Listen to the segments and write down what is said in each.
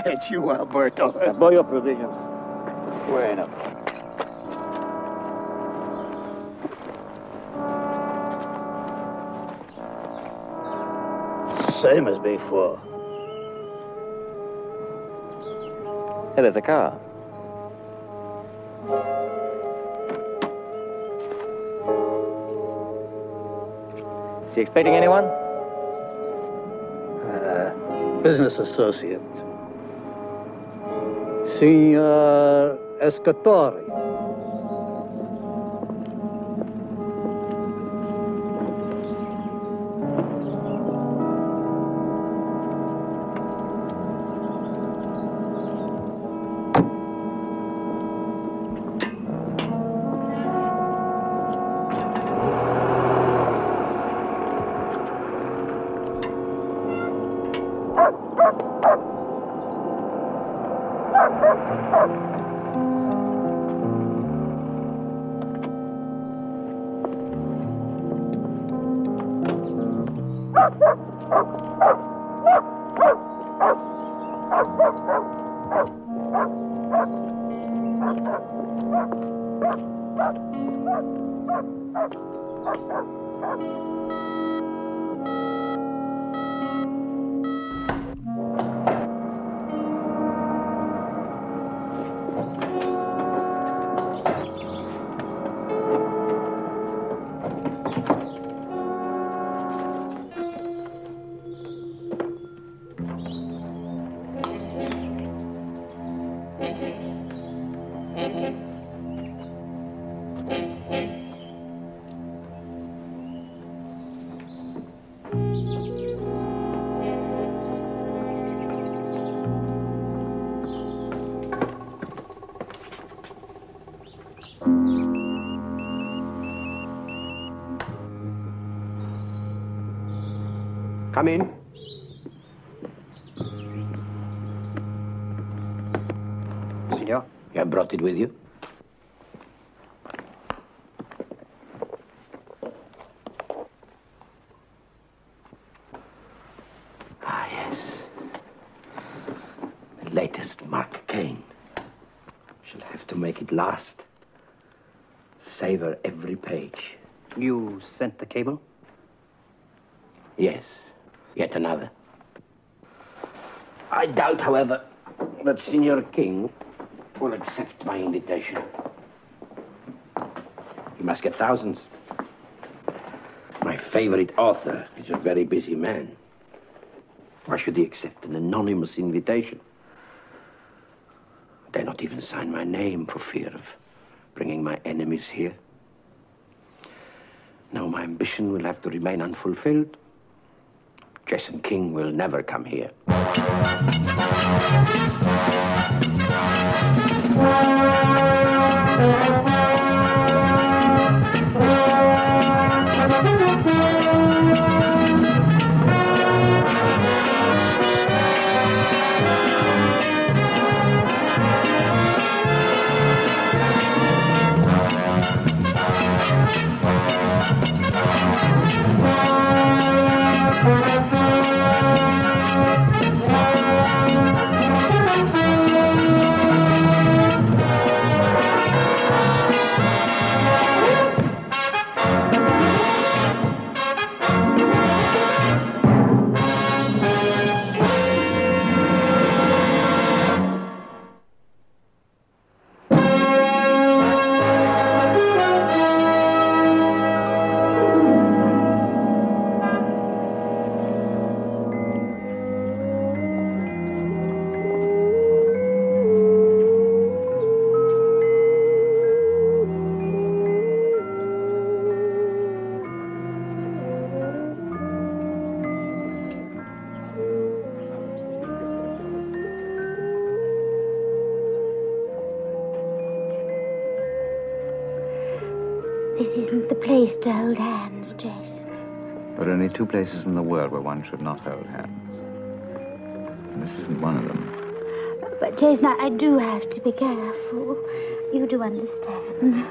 It's you, Alberto. Buy your provisions. Bueno. Same as before. Hey, there's a car. Is he expecting anyone? Business associate. Signor Escatori. Come in. Signor? You have brought it with you? Ah, yes. The latest Mark Kane. Shall have to make it last. Savor every page. You sent the cable? Yes. Yet another. I doubt, however, that Signor King will accept my invitation. He must get thousands. My favorite author is a very busy man. Why should he accept an anonymous invitation? I dare not even sign my name for fear of bringing my enemies here. Now my ambition will have to remain unfulfilled. Jason King will never come here. This isn't the place to hold hands, Jason. There are only two places in the world where one should not hold hands. And this isn't one of them. But, Jason, I do have to be careful. You do understand.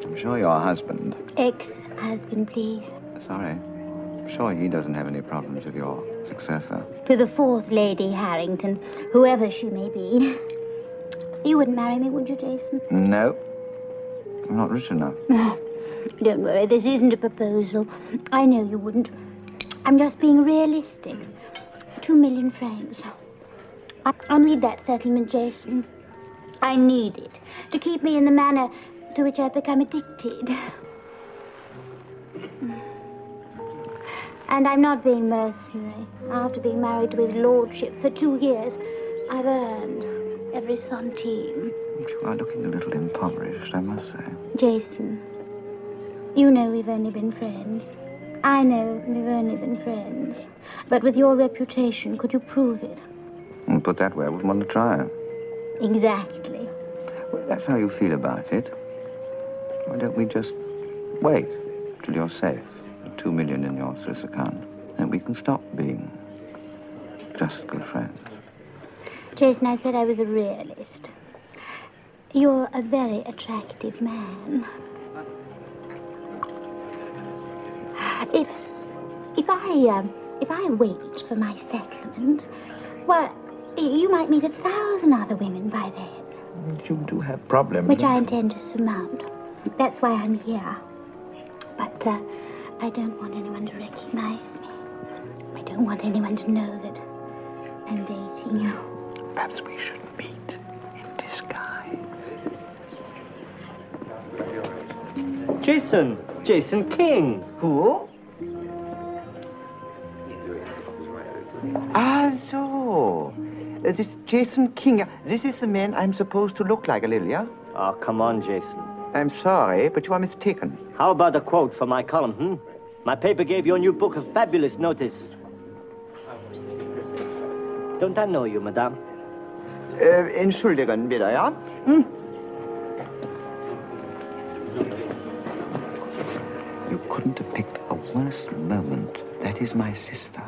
I'm sure your husband... Ex-husband, please. Sorry. I'm sure he doesn't have any problems with your successor. To the fourth Lady Harrington, whoever she may be. You wouldn't marry me, would you, Jason? No. I'm not rich enough. Don't worry, this isn't a proposal. I know you wouldn't. I'm just being realistic. 2 million francs. I need that settlement, Jason. I need it to keep me in the manner to which I've become addicted. And I'm not being mercenary. After being married to his lordship for 2 years, I've earned every centime. You are looking a little impoverished, I must say. Jason, you know we've only been friends. I know we've only been friends. But with your reputation, could you prove it? And put that way, I wouldn't want to try. Exactly. Well, that's how you feel about it. Why don't we just wait till you're safe? 2 million in your Swiss account. And we can stop being just good friends. Jason, I said I was a realist. You're a very attractive man. If I wait for my settlement, well, you might meet 1,000 other women by then. You do have problems. Which I intend to surmount. That's why I'm here. But I don't want anyone to recognize me. I don't want anyone to know that I'm dating you. Perhaps we should meet in disguise. Jason King. Who? Ah, so. This Jason King. This is the man I'm supposed to look like a little, yeah? Oh, come on, Jason. I'm sorry, but you are mistaken. How about a quote for my column, My paper gave your new book a fabulous notice. Don't I know you, madame? Entschuldigen, bitte, ja? You couldn't have picked a worse moment. That is my sister.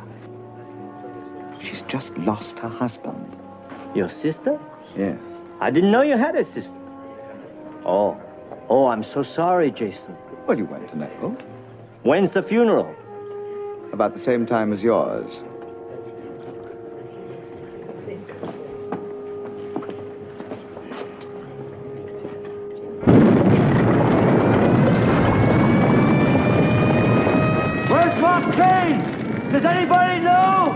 She's just lost her husband. Your sister? Yes. I didn't know you had a sister. Oh, I'm so sorry, Jason. Well, you went to know. When's the funeral? About the same time as yours. Where's Mark Kane? Does anybody know?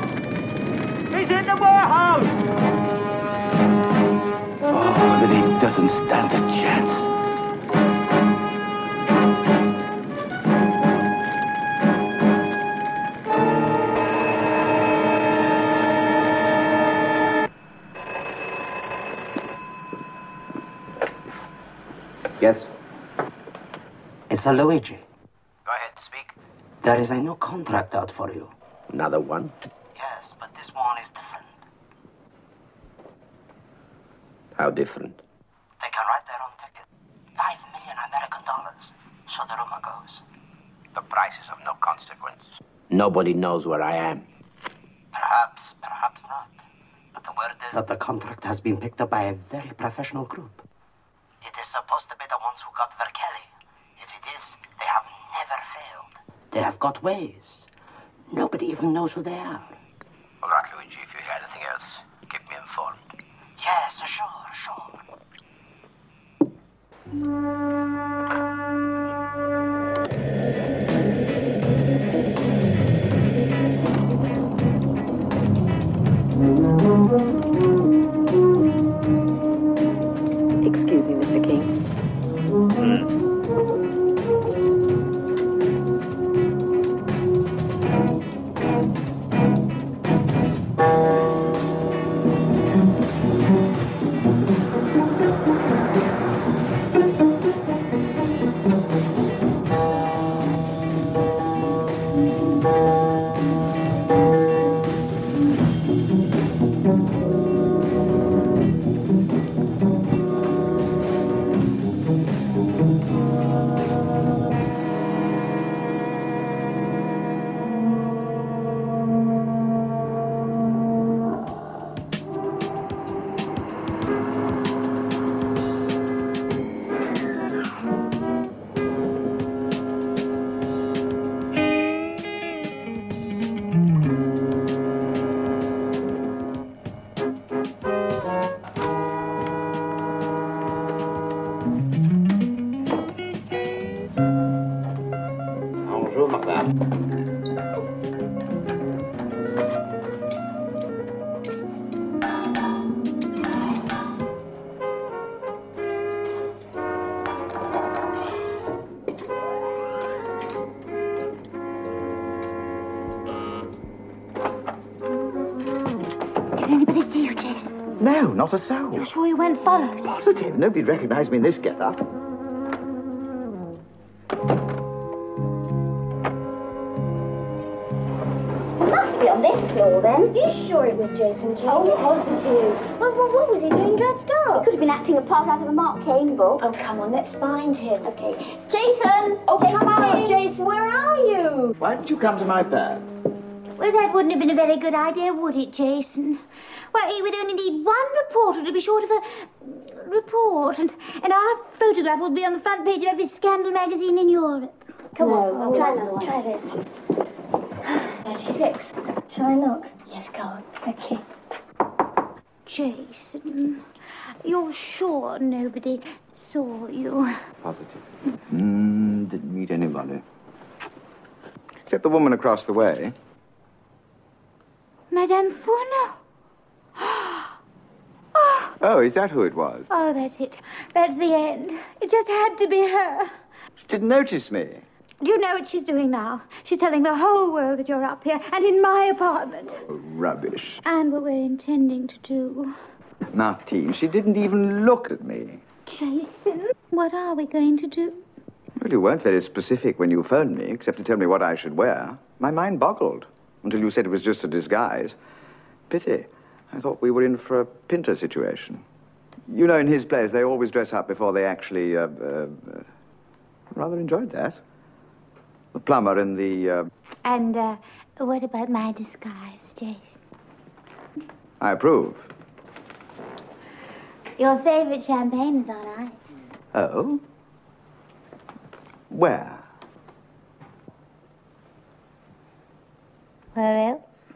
He's in the warehouse! Oh, then he doesn't stand a chance. Yes? It's a Luigi. Go ahead, speak. There is a new contract out for you. Another one? Yes, but this one is different. How different? They can write their own ticket. 5 million American dollars. So the rumor goes. The price is of no consequence. Nobody knows where I am. Perhaps not. But the word is that the contract has been picked up by a very professional group. It is supposed to be the ones who got Verkelly. If it is, they have never failed. They have got ways. Nobody even knows who they are. All right, Luigi, if you hear anything else, keep me informed. Yes, sure. Excuse me, Mr. King. anybody see you, Jason? No, not a soul. You're sure you weren't followed? Positive. Nobody'd recognize me in this get-up. It must be on this floor, then. You sure it was Jason King? Oh, positive. Well, what was he doing dressed He up? could have been acting a part out of a Mark Caine book. Oh, come on, let's find him. Okay. Jason! Oh, Jason come on, King. Jason, where are you? Why didn't you come to my pad? Well, that wouldn't have been a very good idea, would it, Jason? Well, he would only need one reporter to be short of a report, and our photograph would be on the front page of every scandal magazine in Europe. Come on, I'll try another one. Try this. 36. Shall I look? Yes, go on. Okay. Jason, you're sure nobody saw you? Positive. Didn't meet anybody. Except the woman across the way. Madame Fourneau? Oh, is that who it was? Oh, that's it. That's the end. It just had to be her. She didn't notice me. Do you know what she's doing now? She's telling the whole world that you're up here and in my apartment. Oh, rubbish. And what we're intending to do. Martine, she didn't even look at me. Jason, what are we going to do? Well, you weren't very specific when you phoned me, except to tell me what I should wear. My mind boggled until you said it was just a disguise. Pity. I thought we were in for a Pinter situation. You know, in his plays, they always dress up before they actually, rather enjoyed that. The plumber in the, And, what about my disguise, Jason? I approve. Your favorite champagne is on ice. Oh? Where? Where else?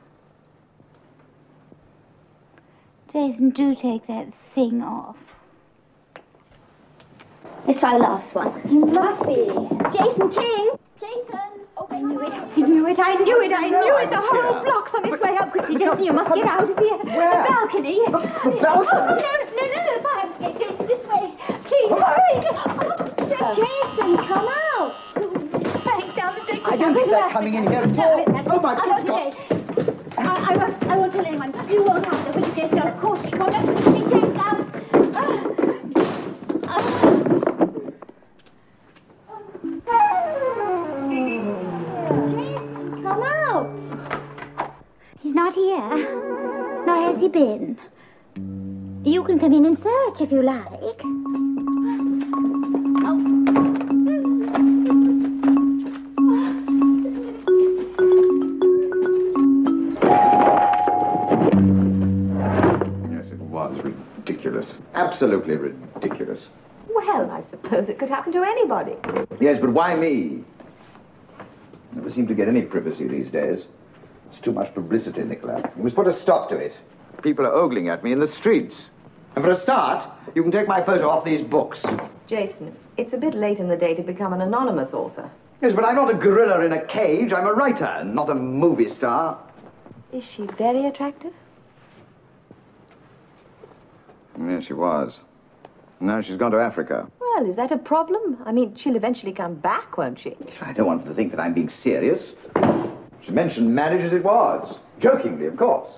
Jason, do take that thing off. Let's try the last one. You must be. Jason King! Jason! Oh, I knew it, I knew it, I knew it, I knew it! The whole block's on its way up quickly, Jason. You must get out of here. Where? The balcony. The balcony? No, the fire escape. Jason, this way. Please, hurry! Jason, come out! Thanks, down the drink. I don't think they're coming in here at all. Oh, my God. God. I won't tell anyone. You won't either, will you, Jason? Of course you won't. Let me chase out. Jason, come out! He's not here. Nor has he been. You can come in and search if you like. Yes, it was ridiculous. Absolutely ridiculous. Well, I suppose it could happen to anybody. Yes, but why me? Never seem to get any privacy these days. It's too much publicity, Nicola. You must put a stop to it. People are ogling at me in the streets. And for a start, you can take my photo off these books. Jason, it's a bit late in the day to become an anonymous author. Yes, but I'm not a gorilla in a cage. I'm a writer, not a movie star. Is she very attractive? Yes, she was. Now she's gone to Africa. Well, is that a problem? I mean, she'll eventually come back, won't she? I don't want her to think that I'm being serious. She mentioned marriage as it was. Jokingly, of course.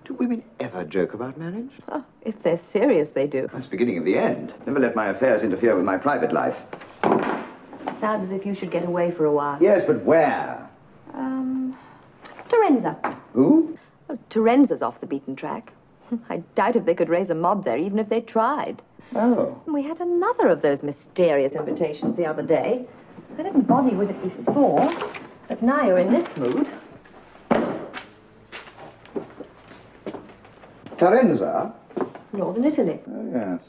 Do women ever joke about marriage? Oh, if they're serious, they do. That's the beginning of the end. Never let my affairs interfere with my private life. Sounds as if you should get away for a while. Yes, but where? Terenza. Who? Oh, Terenza's off the beaten track. I doubt if they could raise a mob there, even if they tried. Oh. We had another of those mysterious invitations the other day. I didn't bother with it before, but now you're in this mood. Terenza? Northern Italy. Oh, yes.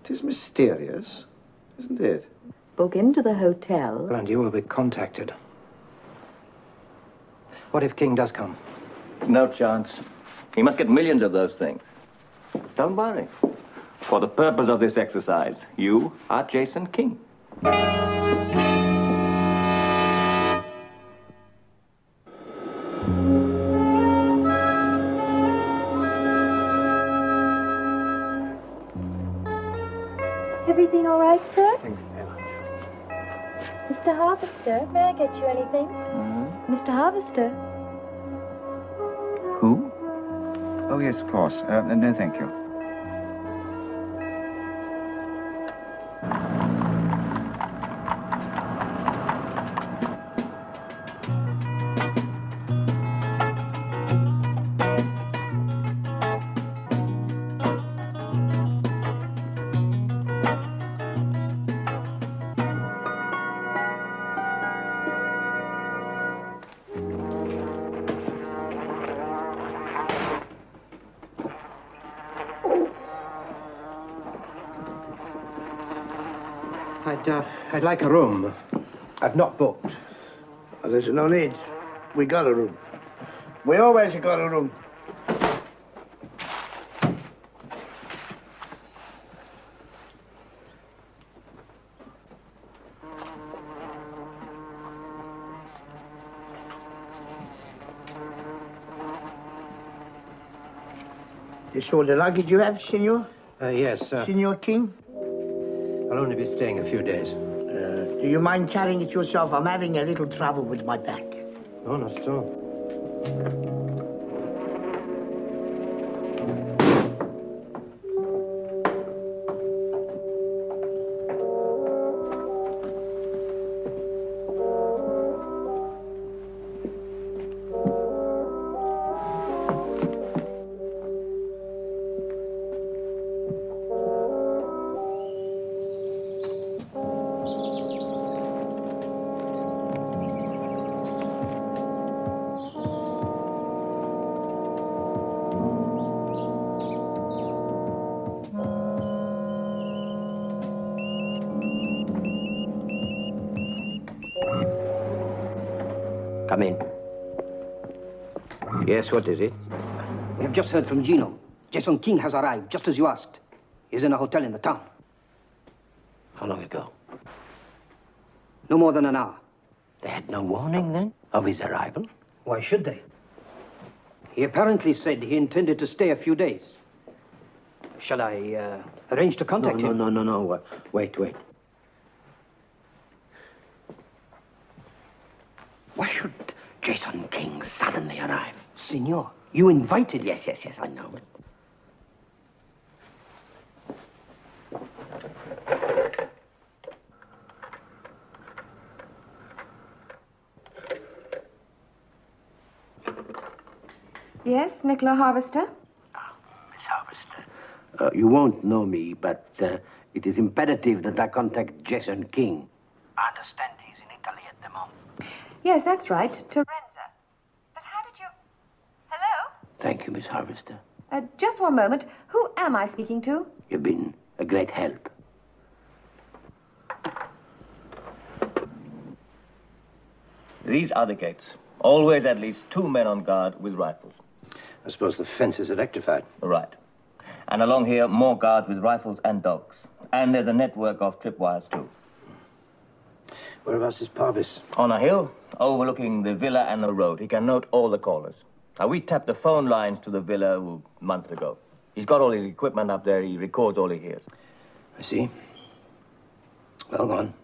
It is mysterious, isn't it? Book into the hotel. And you will be contacted. What if King does come? No chance. He must get millions of those things. Don't worry. For the purpose of this exercise, you are Jason King. Everything all right, sir? Thank you very much. Mr. Harvester, may I get you anything? Mr. Harvester? Who? Oh, yes, of course. No, thank you. I'd like a room. I've not booked. Well, there's no need. We got a room. We always got a room. This all the luggage you have, senor? Yes, Senor King? I'll only be staying a few days. Do you mind carrying it yourself? I'm having a little trouble with my back. No, not at all. Come in. Yes, what is it? We have just heard from Gino. Jason King has arrived, just as you asked. He's in a hotel in the town. How long ago? No more than an hour. They had no warning, then, of his arrival? Why should they? He apparently said he intended to stay a few days. Shall I arrange to contact him? No. Wait. Why should Jason King suddenly arrive? Senor, you invited him. Yes, I know it. Yes, Nicola Harvester? Miss Harvester. You won't know me, but it is imperative that I contact Jason King. I understand he's in Italy at the moment. Yes, that's right. Terenza. But how did you... Hello? Thank you, Miss Harvester. Just one moment. Who am I speaking to? You've been a great help. These are the gates. Always at least 2 men on guard with rifles. I suppose the fence is electrified. Right. And along here, more guards with rifles and dogs. And there's a network of tripwires, too. Whereabouts is Parvis? On a hill, overlooking the villa and the road. He can note all the callers. Now, we tapped the phone lines to the villa months ago. He's got all his equipment up there. He records all he hears. I see. Well, go on.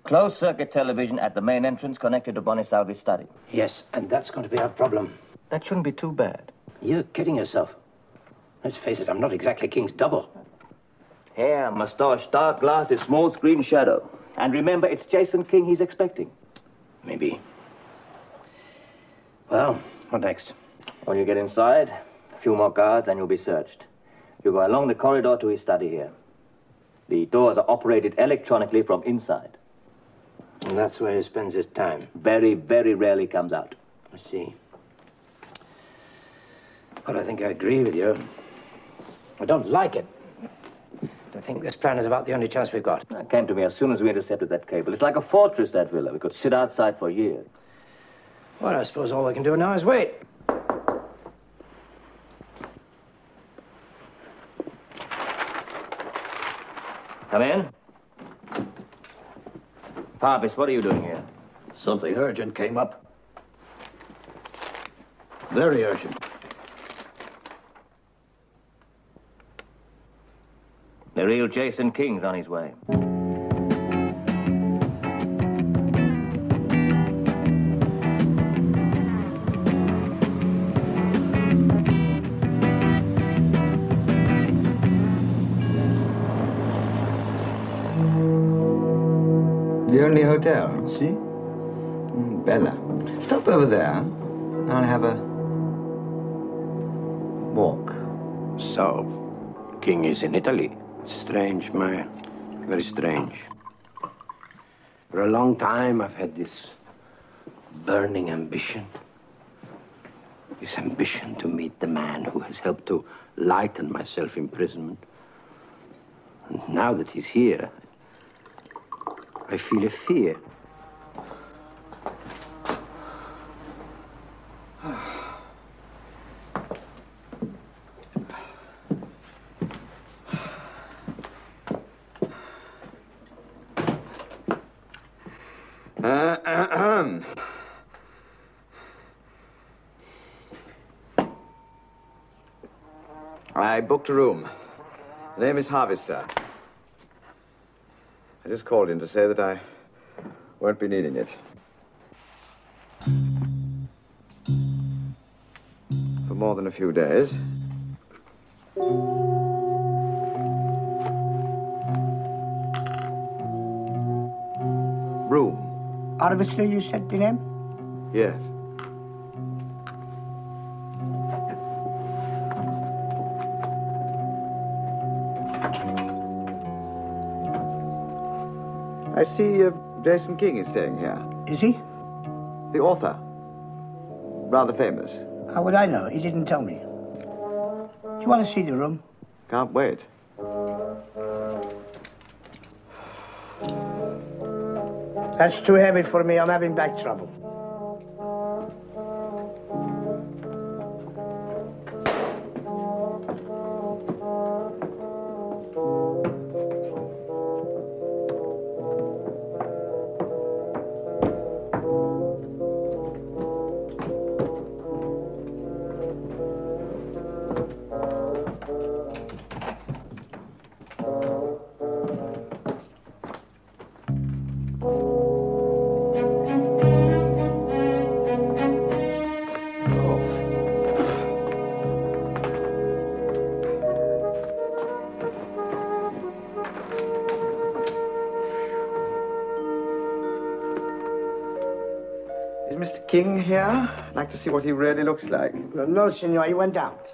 Closed-circuit television at the main entrance connected to Bonisalvi's study. Yes, and that's going to be our problem. That shouldn't be too bad. You're kidding yourself. Let's face it, I'm not exactly King's double. Hair, mustache, dark glasses, small screen shadow. And remember, it's Jason King he's expecting. Maybe. Well, what next? When you get inside, a few more guards and you'll be searched. You go along the corridor to his study here. The doors are operated electronically from inside. And that's where he spends his time. Very, very rarely comes out. I see. Well, I think I agree with you. I don't like it. I think this plan is about the only chance we've got. It came to me as soon as we intercepted that cable. It's like a fortress, that villa. We could sit outside for years. Well, I suppose all we can do now is wait. Come in. Parvis, what are you doing here? Something urgent came up. Very urgent. The real Jason King's on his way. the only hotel. See? Bella. Stop over there. And I'll have a walk. So, King is in Italy. Strange, Maya. Very strange. For a long time, I've had this burning ambition. This ambition to meet the man who has helped to lighten my self-imprisonment. And now that he's here, I feel a fear. I booked a room. The name is Harvester. I just called in to say that I won't be needing it. For more than a few days. Room. Harvester, you said the name? Yes. I see Jason King is staying here. Is he? The author. Rather famous. How would I know? He didn't tell me. Do you want to see the room? Can't wait. That's too heavy for me. I'm having back trouble. Is Mr. King here? I'd like to see what he really looks like. No, senor, he went out.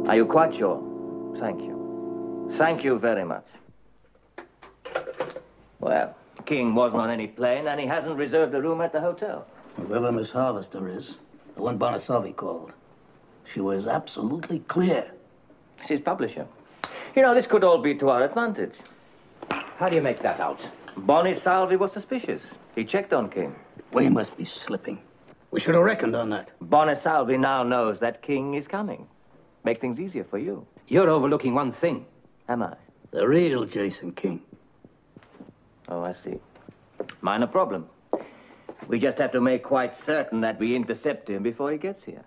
Are you quite sure? Thank you. Thank you very much. Well, King wasn't on any plane, and he hasn't reserved a room at the hotel. Whoever Miss Harvester is, the one Bonasalvi called, she was absolutely clear. It's his publisher. You know, this could all be to our advantage. How do you make that out? Bonasalvi was suspicious. He checked on King. We must be slipping. We should have reckoned on that. Bonasalvi now knows that King is coming. Make things easier for you. You're overlooking one thing. Am I? The real Jason King. Oh, I see. Minor problem. We just have to make quite certain that we intercept him before he gets here.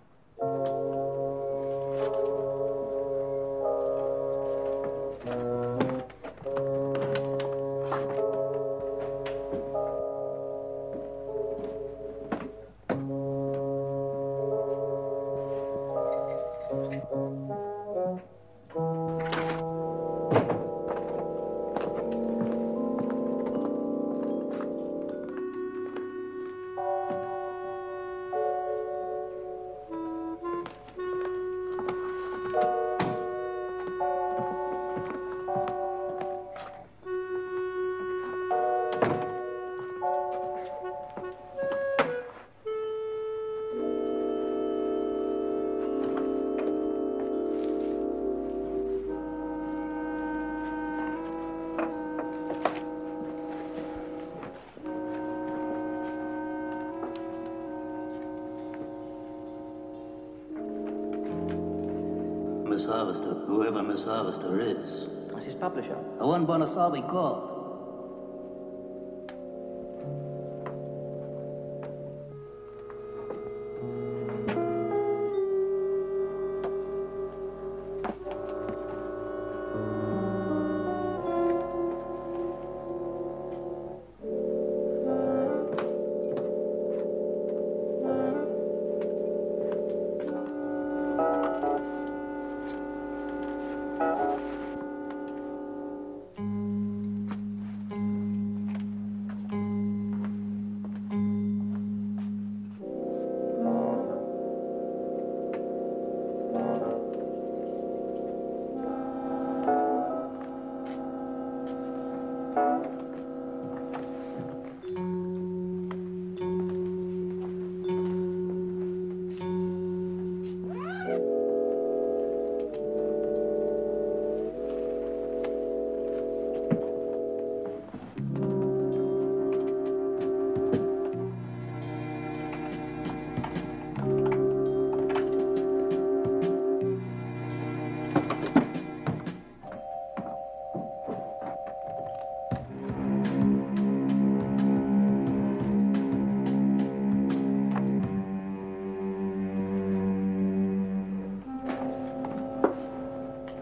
Miss Harvester, whoever Miss Harvester is. That's his publisher. The one Bonasalvi called.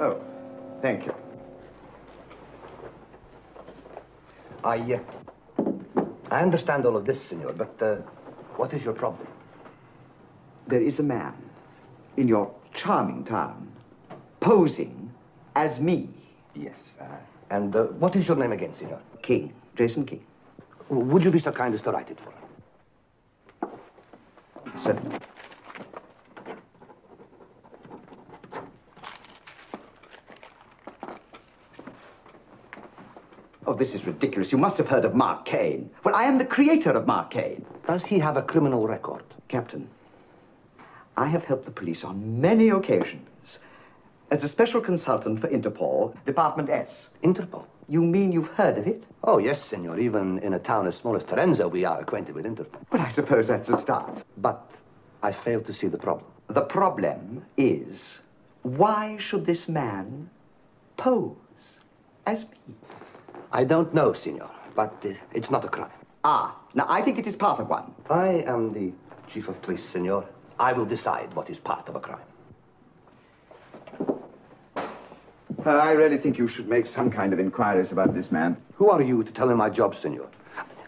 Oh, thank you. I understand all of this, senor, but what is your problem? There is a man in your charming town posing as me. Yes. And what is your name again, senor? King. Jason King. Would you be so kind as to write it for me? Sir. Oh, this is ridiculous. You must have heard of Mark Kane. Well, I am the creator of Mark Kane. Does he have a criminal record? Captain, I have helped the police on many occasions. As a special consultant for Interpol, Department S. Interpol? You mean you've heard of it? Oh, yes, senor. Even in a town as small as Terenzo, we are acquainted with Interpol. Well, I suppose that's a start. But I fail to see the problem. The problem is, why should this man pose as me? I don't know, senor, but it's not a crime. Ah, now I think it is part of one. I am the chief of police, senor. I will decide what is part of a crime. I really think you should make some kind of inquiries about this man. Who are you to tell him my job, senor?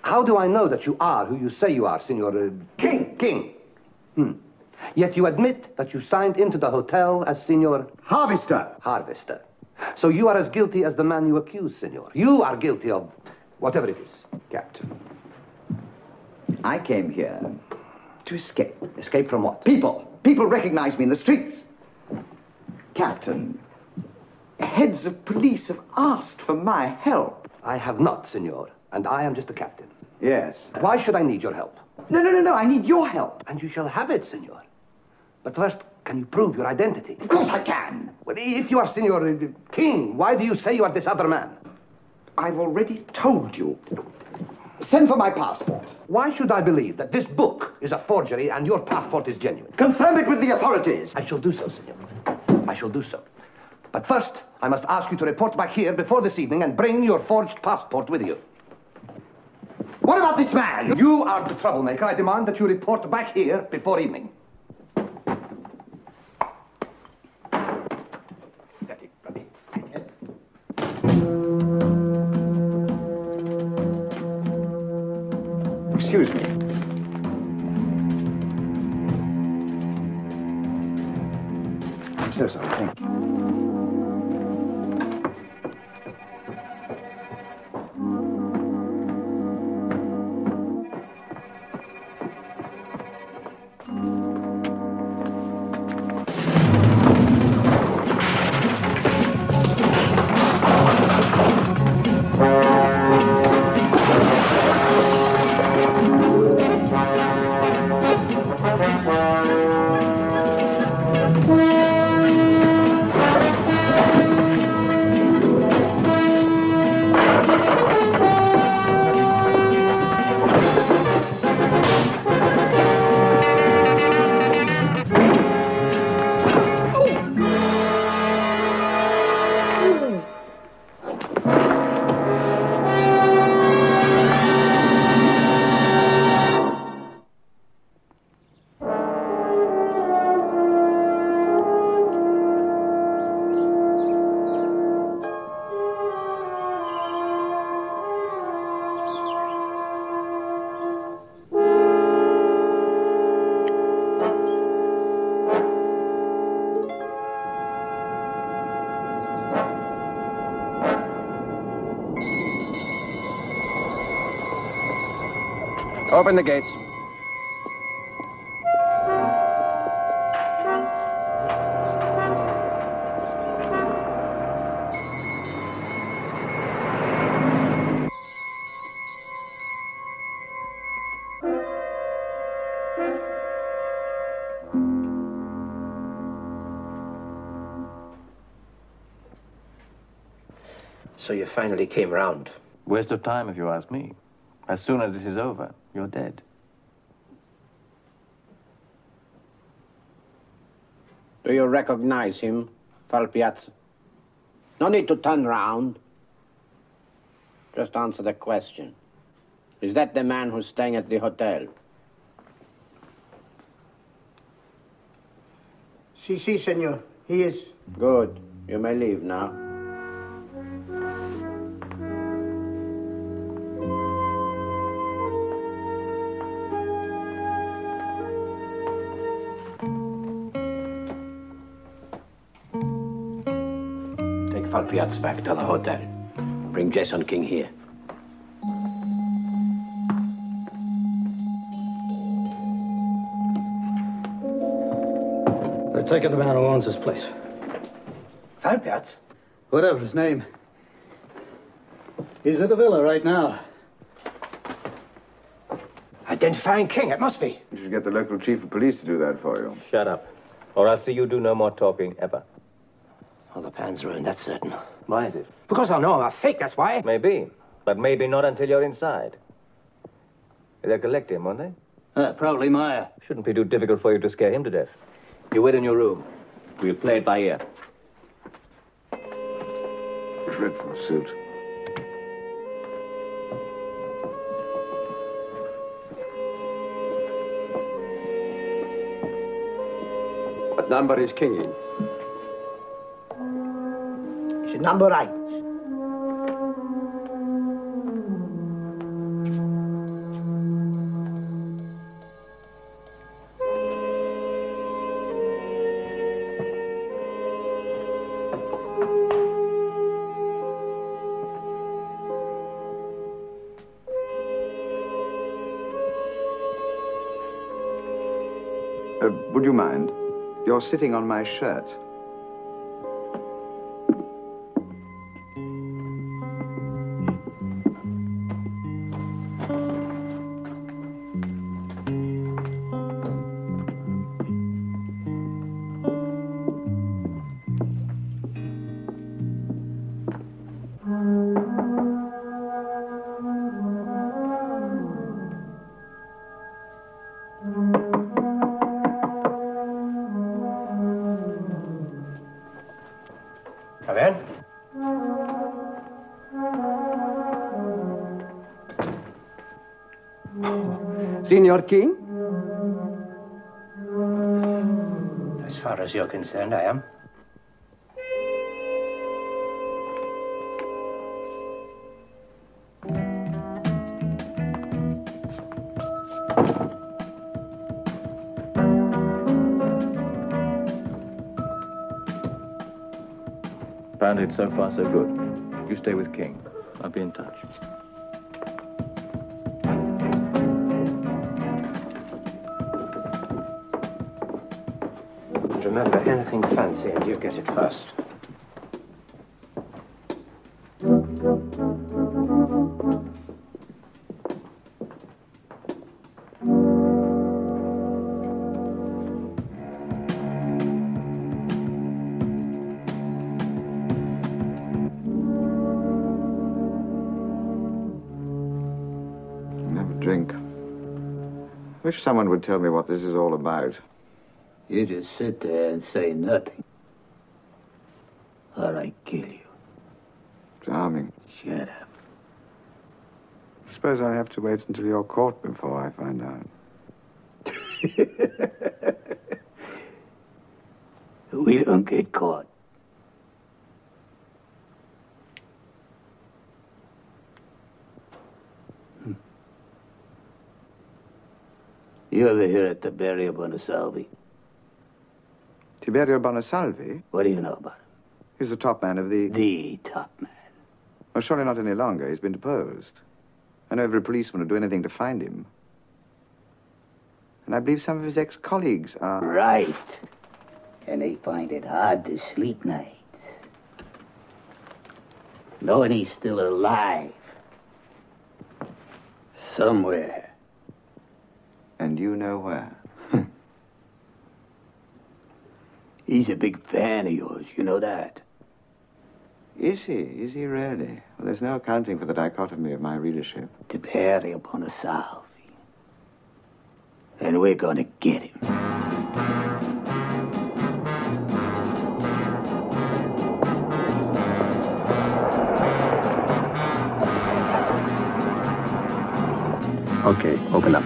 How do I know that you are who you say you are, senor? King! King. Yet you admit that you signed into the hotel as senor... Harvester. Harvester. So you are as guilty as the man you accuse, senor. You are guilty of whatever it is. Captain, I came here to escape. Escape from what? People. People recognize me in the streets. Captain, heads of police have asked for my help. I have not, senor, and I am just the captain. Yes. Why should I need your help? No, I need your help. And you shall have it, senor. But first, can you prove your identity? Of course I can. Well, if you are Senor King, why do you say you are this other man? I've already told you. Send for my passport. Why should I believe that this book is a forgery and your passport is genuine? Confirm it with the authorities. I shall do so, senor. I shall do so. But first, I must ask you to report back here before this evening and bring your forged passport with you. What about this man? You are the troublemaker. I demand that you report back here before evening. Excuse me. I'm so sorry, thank you. Open the gates. So you finally came round. Waste of time, if you ask me. As soon as this is over, you're dead. Do you recognize him, Falpiazza? No need to turn round. Just answer the question. Is that the man who's staying at the hotel? Si, senor. He is. Good. You may leave now. Take Falpiazza back to the hotel. Bring Jason King here. They're taking the man who owns this place. Falpiazza? Whatever his name. He's at the villa right now. Identifying King, it must be. You should get the local chief of police to do that for you. Shut up. Or I'll see you do no more talking, ever. Well, the plan's ruined, that's certain. Why is it? Because I'll know I'm a fake, that's why. Maybe. But maybe not until you're inside. They'll collect him, won't they? Probably Meyer. Shouldn't be too difficult for you to scare him to death. You wait in your room. We'll play it by ear. Dreadful suit. What number is King in? It's number 8. Would you mind? You're sitting on my shirt. Come in. Signor King? As far as you're concerned, I am. Apparently it's so far so good. You stay with King. I'll be in touch. And remember, anything fancy and you get it first. Drink. Wish someone would tell me what this is all about. You just sit there and say nothing. Or I kill you. Charming. Shut up. Suppose I have to wait until you're caught before I find out. We don't get caught. You ever hear of Tiberio Bonasalvi? Tiberio Bonasalvi? What do you know about him? He's the top man of the... The top man. Well, surely not any longer. He's been deposed. I know every policeman would do anything to find him. And I believe some of his ex-colleagues are... Right. And they find it hard to sleep nights. Knowing he's still alive. Somewhere. And you know where? He's a big fan of yours, you know that? Is he? Is he really? Well, there's no accounting for the dichotomy of my readership. Tiberi upon a Salvi. And we're gonna get him. Okay, open up.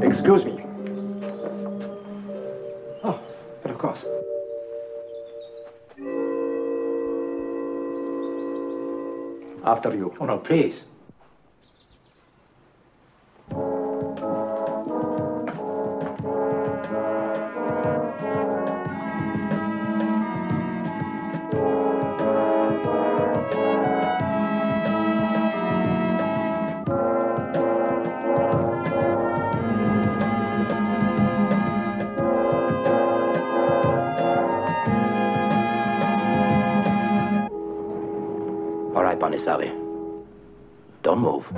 Excuse me. Oh, but of course. After you. Oh, no, please. All right, Bonisavi. Don't move.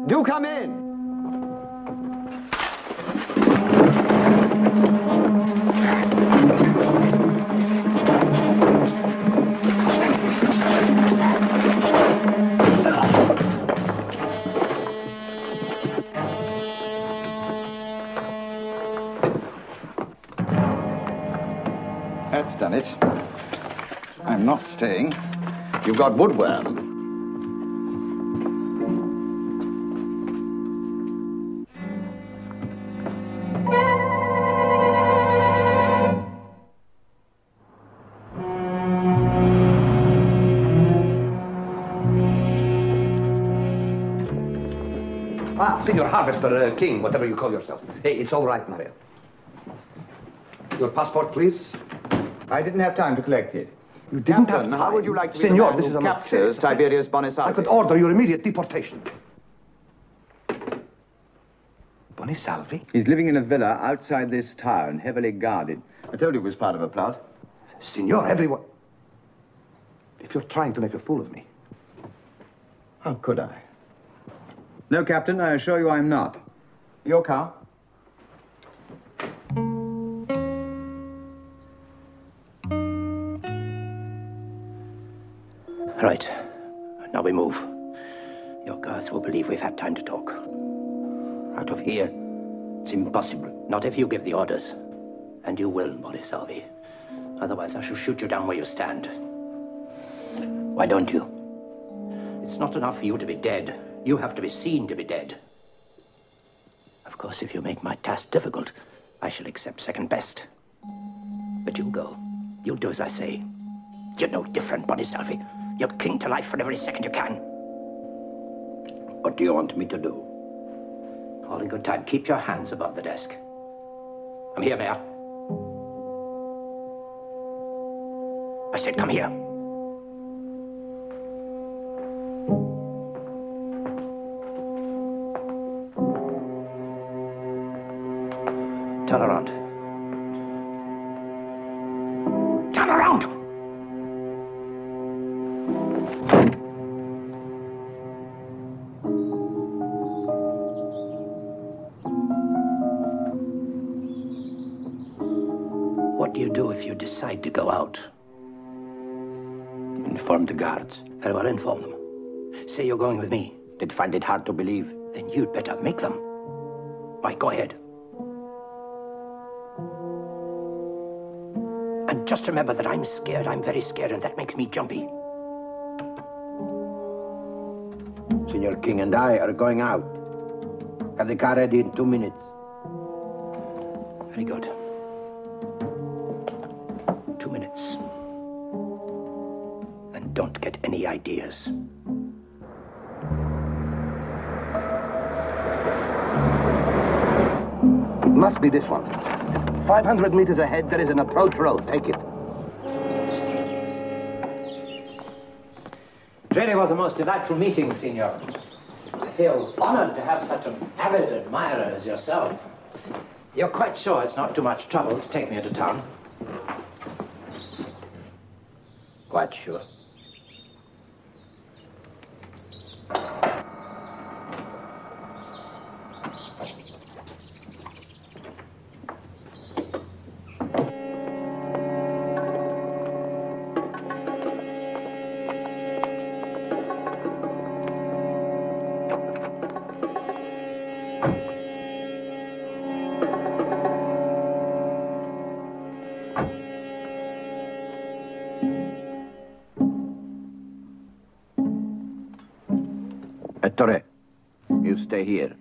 Do come in. That's done it. I'm not staying. You've got woodworm. Senior Harvester, King, whatever you call yourself. Hey, it's all right, Mario. Your passport, please. I didn't have time to collect it. You didn't have Captain, time? how would you like to be Senor, the man this who is a most captures serious offense. Tiberius Bonisavi? I could order your immediate deportation. Bonisavi? He's living in a villa outside this town, heavily guarded. I told you it was part of a plot. Senor, everyone... If you're trying to make a fool of me, how could I? No, Captain, I assure you I'm not. Your car? Right. Now we move. Your guards will believe we've had time to talk. Out of here, It's impossible. Not if you give the orders. And you will, Bonisalvi. Otherwise, I shall shoot you down where you stand. Why don't you? It's not enough for you to be dead. You have to be seen to be dead. Of course, if you make my task difficult, I shall accept second best. But you'll go. You'll do as I say. You're no different, Bonisalvi. You'll cling to life for every second you can. What do you want me to do? All in good time. Keep your hands above the desk. I'm here, Mayor. I said, come here. Turn around. Turn around! What do you do if you decide to go out? Inform the guards. Very well, inform them. Say you're going with me. They'd find it hard to believe. Then you'd better make them. Right, go ahead. And just remember that I'm scared. I'm very scared, and that makes me jumpy. Senor King and I are going out. Have the car ready in 2 minutes. Very good. 2 minutes. And don't get any ideas. It must be this one. 500 meters ahead, there is an approach road. Take it. It really was a most delightful meeting, Signor. I feel honored to have such an avid admirer as yourself. You're quite sure it's not too much trouble to take me into town? Quite sure. Ettore, you stay here.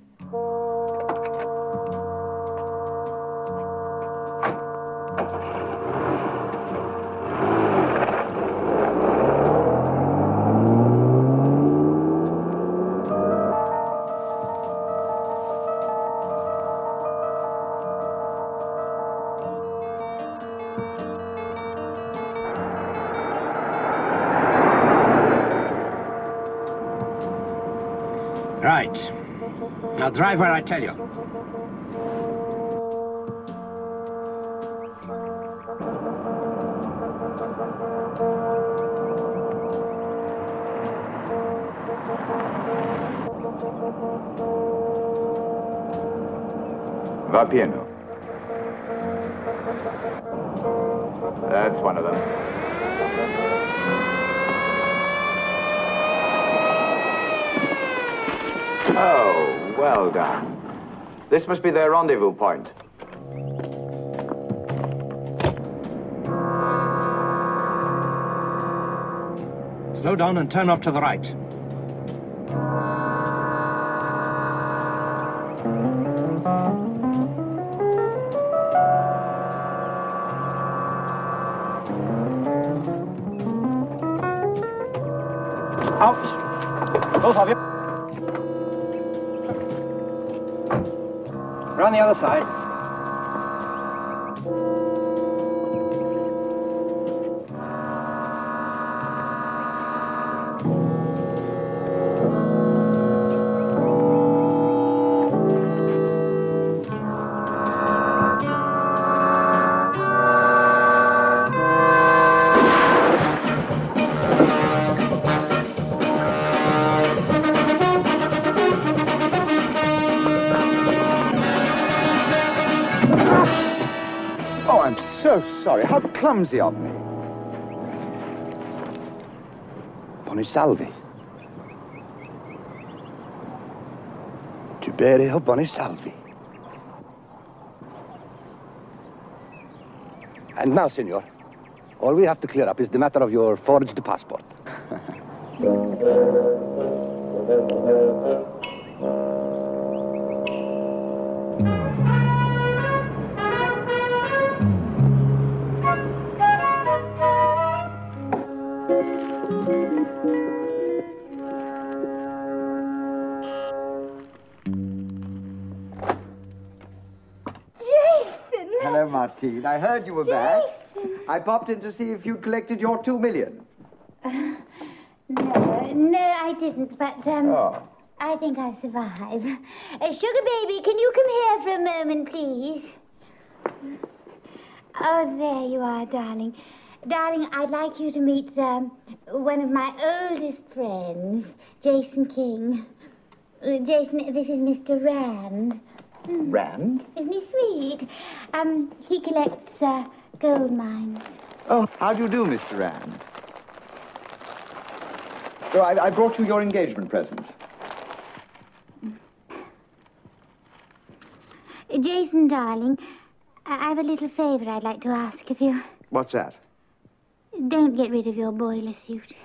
Right. Now drive where I tell you. Va pieno. That's one of them. Oh, well done. This must be their rendezvous point. Slow down and turn off to the right. Out! Both of you. Round the other side. So sorry. How clumsy of me. Bonisalvi. Tiberio Bonisalvi. And now, senor, all we have to clear up is the matter of your forged passport. Hello, Martine. I heard you were back. I popped in to see if you'd collected your 2 million. No, I didn't, but, I think I'll survive. Sugar baby, can you come here for a moment, please? Oh, there you are, darling. Darling, I'd like you to meet, one of my oldest friends, Jason King. Jason, this is Mr. Rand. Rand? Isn't he sweet? He collects, gold mines. Oh, how do you do, Mr. Rand? Oh, I brought you your engagement present. Jason, darling, I have a little favor I'd like to ask of you. What's that? Don't get rid of your boiler suit.